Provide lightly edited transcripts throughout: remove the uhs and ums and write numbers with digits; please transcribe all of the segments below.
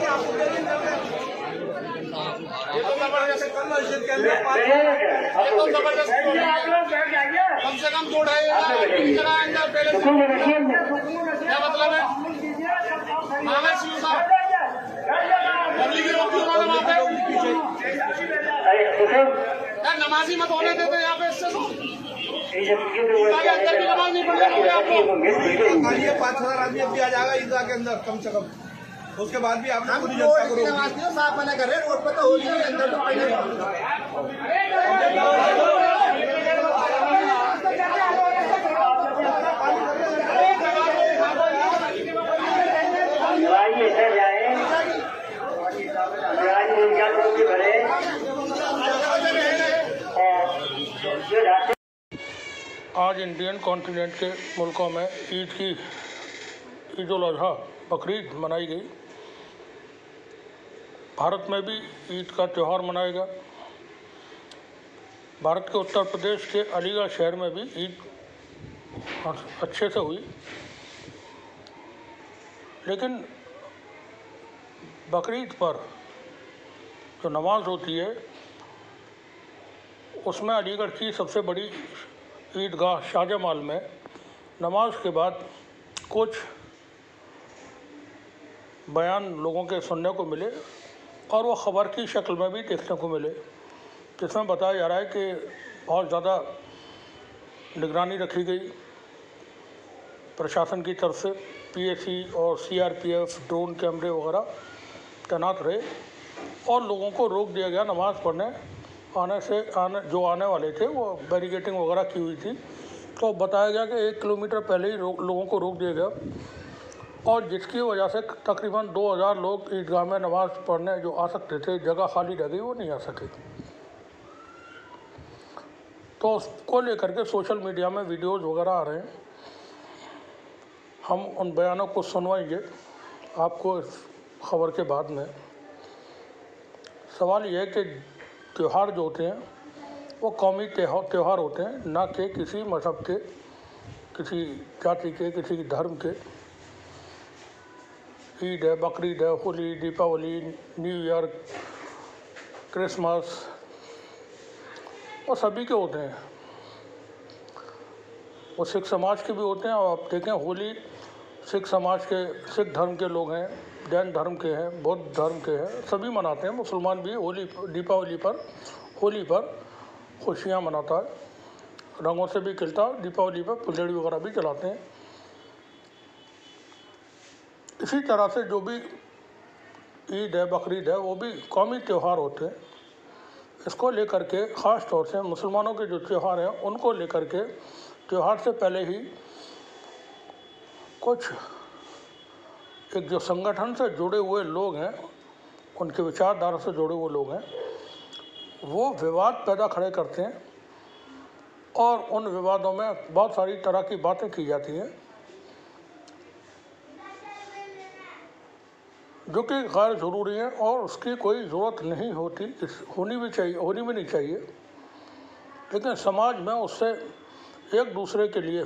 ये तो जबरदस्त कल मस्जिद के अंदर ये तो जबरदस्त कम से कम 2-2.5 अंदर पहले क्या मतलब है पब्लिक की रोक क्यों वहाँ पे नमाजी मत होने देते यहाँ पे इससे तो अंदर की नमाज नहीं पढ़ने दोगे आपको 5,000 आदमी अब भी आ जाएगा ईदगाह के अंदर कम से कम। उसके बाद भी आपने पूरी जनता को नमाज नहीं साफ मना कर रहे रोड पर तो होली के अंदर तो आज इंडियन कॉन्टिनेंट के मुल्कों में ईद उल अज़हा बकरीद मनाई गई। भारत में भी ईद का त्यौहार मनाएगा। भारत के उत्तर प्रदेश के अलीगढ़ शहर में भी ईद अच्छे से हुई, लेकिन बकरीद पर जो नमाज होती है उसमें अलीगढ़ की सबसे बड़ी ईदगाह शाहजमाल में नमाज के बाद कुछ बयान लोगों के सुनने को मिले और वो ख़बर की शक्ल में भी देखने को मिले, जिसमें बताया जा रहा है कि बहुत ज़्यादा निगरानी रखी गई प्रशासन की तरफ से। पीएसी और सीआरपीएफ ड्रोन कैमरे वगैरह तैनात रहे और लोगों को रोक दिया गया नमाज़ पढ़ने जो आने वाले थे वो बैरिकेटिंग वगैरह की हुई थी। तो बताया गया कि 1 किलोमीटर पहले ही लोगों को रोक दिया गया और जिसकी वजह से तकरीबन 2000 लोग ईदगाह में नमाज़ पढ़ने जो आ सकते थे, जगह खाली रह गई, वो नहीं आ सके। तो उसको लेकर के सोशल मीडिया में वीडियोज़ वगैरह आ रहे हैं। हम उन बयानों को सुनवाएंगे आपको इस खबर के बाद में। सवाल यह है कि त्यौहार जो होते हैं वो कौमी त्यौहार होते हैं, ना कि किसी मज़हब के, किसी जाति के, किसी धर्म के। ईद है, बकरीद है, Holi, Deepavali, new year, Christmas, वो सभी के होते हैं। वो सिख समाज के भी होते हैं। और आप देखें होली सिख समाज के, सिख धर्म के लोग हैं, जैन धर्म के हैं, बौद्ध धर्म के हैं, सभी मनाते हैं। मुसलमान भी होली पर खुशियाँ मनाता है, रंगों से भी खिलता है। दीपावली पर फुलझड़ी वगैरह भी जलाते हैं। इसी तरह से जो भी ईद है, बकरीद है, वो भी कौमी त्यौहार होते हैं। इसको लेकर के ख़ास तौर से मुसलमानों के जो त्यौहार हैं उनको लेकर के त्यौहार से पहले ही कुछ एक जो संगठन से जुड़े हुए लोग हैं, उनके विचारधारा से जुड़े हुए लोग हैं, वो विवाद पैदा खड़े करते हैं और उन विवादों में बहुत सारी तरह की बातें की जाती हैं जो कि गैर ज़रूरी है और उसकी कोई ज़रूरत नहीं होती, होनी भी नहीं चाहिए। लेकिन समाज में उससे एक दूसरे के लिए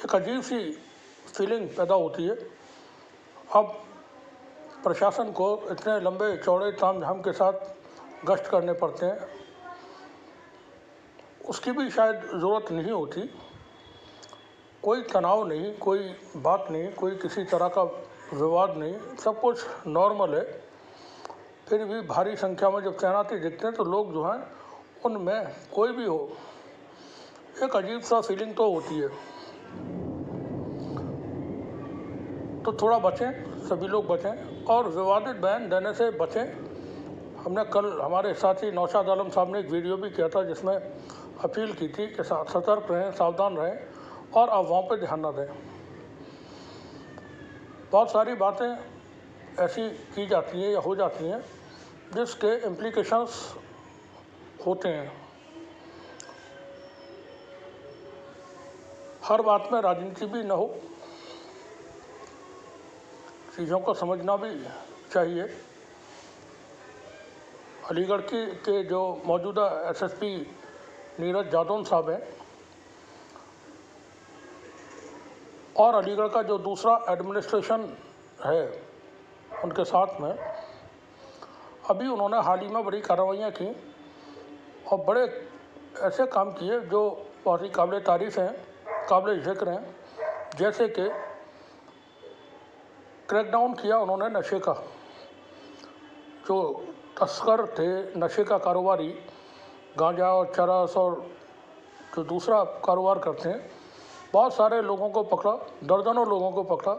एक अजीब सी फीलिंग पैदा होती है। अब प्रशासन को इतने लंबे चौड़े तामझाम के साथ गश्त करने पड़ते हैं, उसकी भी शायद ज़रूरत नहीं होती। कोई तनाव नहीं, कोई बात नहीं, कोई किसी तरह का विवाद नहीं, सब कुछ नॉर्मल है। फिर भी भारी संख्या में जब तैनाती दिखते हैं तो लोग जो हैं उनमें कोई भी हो, एक अजीब सा फीलिंग तो होती है। तो थोड़ा बचें, सभी लोग बचें और विवादित बयान देने से बचें। हमने कल हमारे साथी नौशाद आलम साहब ने एक वीडियो भी किया था जिसमें अपील की थी कि सतर्क रहें, सावधान रहें और अफवाहों पर ध्यान न दें। बहुत सारी बातें ऐसी की जाती हैं या हो जाती हैं जिसके इम्प्लीकेशंस होते हैं। हर बात में राजनीति भी न हो, चीज़ों को समझना भी चाहिए। अलीगढ़ के जो मौजूदा एसएसपी नीरज जादौन साहब हैं और अलीगढ़ का जो दूसरा एडमिनिस्ट्रेशन है उनके साथ में अभी उन्होंने हाल ही में बड़ी कार्रवाइयाँ की और बड़े ऐसे काम किए जो बहुत ही काबिल तारीफ़ हैं, काबिल ज़िक्र हैं। जैसे कि क्रैकडाउन किया उन्होंने नशे का, जो तस्कर थे, नशे का कारोबारी, गांजा और चरस और जो दूसरा कारोबार करते हैं, बहुत सारे लोगों को पकड़ा, दर्जनों लोगों को पकड़ा।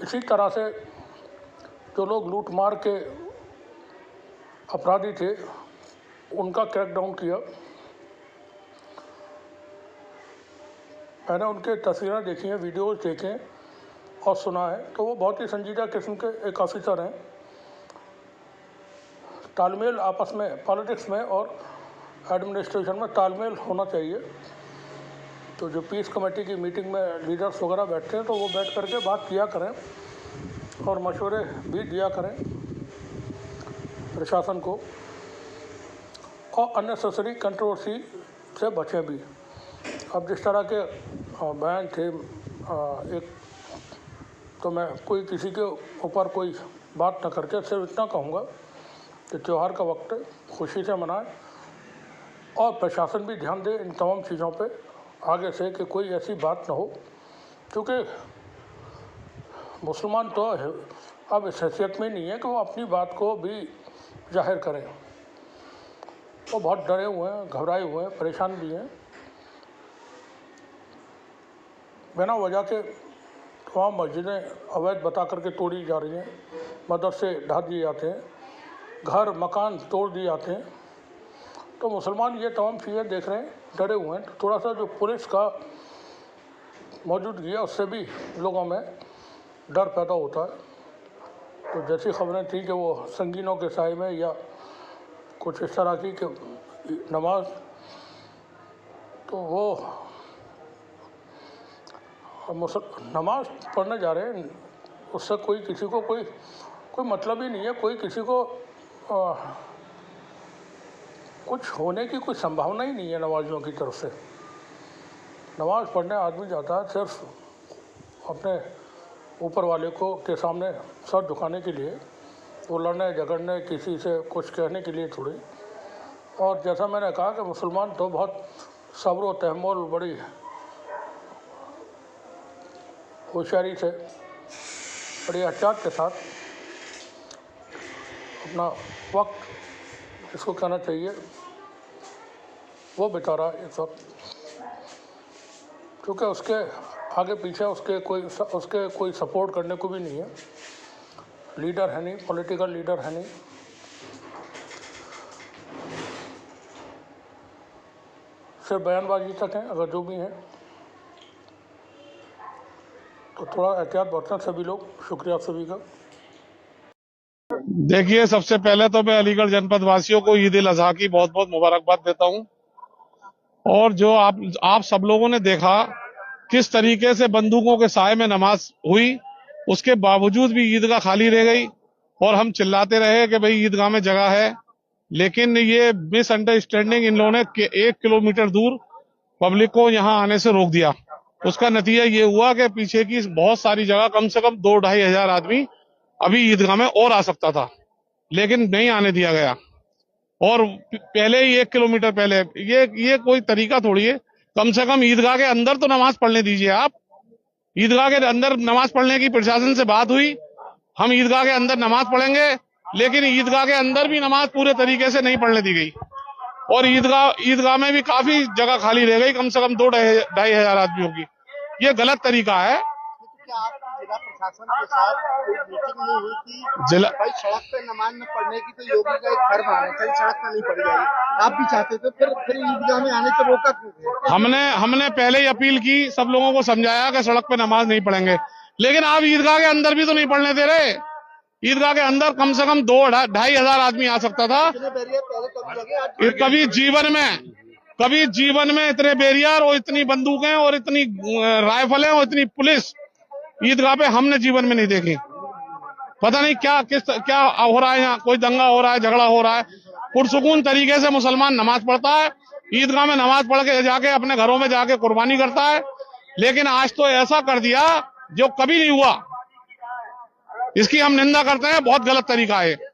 इसी तरह से जो लोग लूट मार के अपराधी थे उनका क्रैकडाउन किया। मैंने उनके तस्वीरें देखी हैं, वीडियोज़ देखे और सुना है, तो वो बहुत ही संजीदा किस्म के एक ऑफिसर हैं। तालमेल आपस में, पॉलिटिक्स में और एडमिनिस्ट्रेशन में तालमेल होना चाहिए। तो जो पीस कमेटी की मीटिंग में लीडर्स वगैरह बैठते हैं तो वो बैठ करके बात किया करें और मशवरे भी दिया करें प्रशासन को, और अननेसेसरी कंट्रोवर्सी से बचें भी। अब जिस तरह के बयान थे, एक तो मैं कोई किसी के ऊपर कोई बात न करके सिर्फ इतना कहूँगा कि त्यौहार का वक्त है, खुशी से मनाएं और प्रशासन भी ध्यान दे इन तमाम चीज़ों पे आगे से कि कोई ऐसी बात न हो, क्योंकि मुसलमान तो अब इस हैसियत में नहीं है कि वो अपनी बात को भी जाहिर करें। वो बहुत डरे हुए हैं, घबराए हुए हैं, परेशान भी हैं। बिना वजह के तमाम मस्जिदें अवैध बता करके तोड़ी जा रही हैं, मदरसे ढा दिए जाते हैं, घर मकान तोड़ दिए जाते हैं। तो मुसलमान ये तमाम चीज़ें देख रहे हैं, डरे हुए हैं। तो थोड़ा सा जो पुलिस का मौजूदगी है उससे भी लोगों में डर पैदा होता है। तो जैसी खबरें थी कि वो संगीनों के साए में या कुछ इस तरह की कि नमाज, तो वो नमाज पढ़ने जा रहे हैं, उससे कोई किसी को कोई मतलब ही नहीं है, कोई किसी को कुछ होने की कोई संभावना ही नहीं है नमाजियों की तरफ से। नमाज पढ़ने आदमी जाता है सिर्फ अपने ऊपर वाले को के सामने सर झुकाने के लिए, वो लड़ने झगड़ने किसी से कुछ कहने के लिए थोड़ी। और जैसा मैंने कहा कि मुसलमान तो बहुत सब्र व तहम्मुल, बड़ी होशियारी से, बड़ी एहतियात के साथ अपना वक्त, इसको कहना चाहिए, वो बिता रहा है इस वक्त, क्योंकि उसके आगे पीछे उसके कोई सपोर्ट करने को भी नहीं है, लीडर है नहीं, पॉलिटिकल लीडर है नहीं। सिर्फ बयानबाजी तक है, अगर जो भी हैं तो थोड़ा एहतियात बरतें सभी लोग। शुक्रिया सभी का। देखिए, सबसे पहले तो मैं अलीगढ़ जनपद वासियों को ईद उल अजहा की बहुत बहुत मुबारकबाद देता हूं। और जो आप सब लोगों ने देखा किस तरीके से बंदूकों के साए में नमाज हुई, उसके बावजूद भी ईदगाह खाली रह गई और हम चिल्लाते रहे कि भाई ईदगाह में जगह है। लेकिन ये मिसअंडरस्टैंडिंग इन लोगों ने 1 किलोमीटर दूर पब्लिक को यहां आने से रोक दिया। उसका नतीजा ये हुआ कि पीछे की बहुत सारी जगह, कम से कम 2-2.5 हजार आदमी अभी ईदगाह में और आ सकता था, लेकिन नहीं आने दिया गया। और पहले ही 1 किलोमीटर पहले, ये कोई तरीका थोड़ी है। कम से कम ईदगाह के अंदर तो नमाज पढ़ने दीजिए आप। ईदगाह के अंदर नमाज पढ़ने की प्रशासन से बात हुई, हम ईदगाह के अंदर नमाज पढ़ेंगे, लेकिन ईदगाह के अंदर भी नमाज पूरे तरीके से नहीं पढ़ने दी गई। और ईदगाह में भी काफी जगह खाली रह गई, कम से कम 2-2.5 हजार आदमियों की। ये गलत तरीका है। क्या आपकी जिला प्रशासन के साथ कोई मीटिंग नहीं हुई थी? जिला भाई सड़क पे नमाज न पढ़ने की तो योगी का एक फर्ज है, कहीं सड़क पे नहीं पड़ी जाएगी। आप भी चाहते थे, फिर ईदगाह में आने से रोका क्यों? हमने पहले ही अपील की, सब लोगों को समझाया कि सड़क पे नमाज नहीं पढ़ेंगे, लेकिन आप ईदगाह के अंदर भी तो नहीं पढ़ने दे रहे। ईदगाह के अंदर कम से कम 2-2.5 हजार आदमी आ सकता था। कभी जीवन में इतने बैरियर और इतनी बंदूकें और इतनी राइफलें और इतनी पुलिस ईदगाह पे हमने जीवन में नहीं देखी। पता नहीं क्या हो रहा है यहाँ, कोई दंगा हो रहा है, झगड़ा हो रहा है। पुरसुकून तरीके से मुसलमान नमाज पढ़ता है, ईदगाह में नमाज पढ़ के जाके अपने घरों में जाके कुर्बानी करता है। लेकिन आज तो ऐसा कर दिया जो कभी नहीं हुआ। इसकी हम निंदा करते हैं, बहुत गलत तरीका है।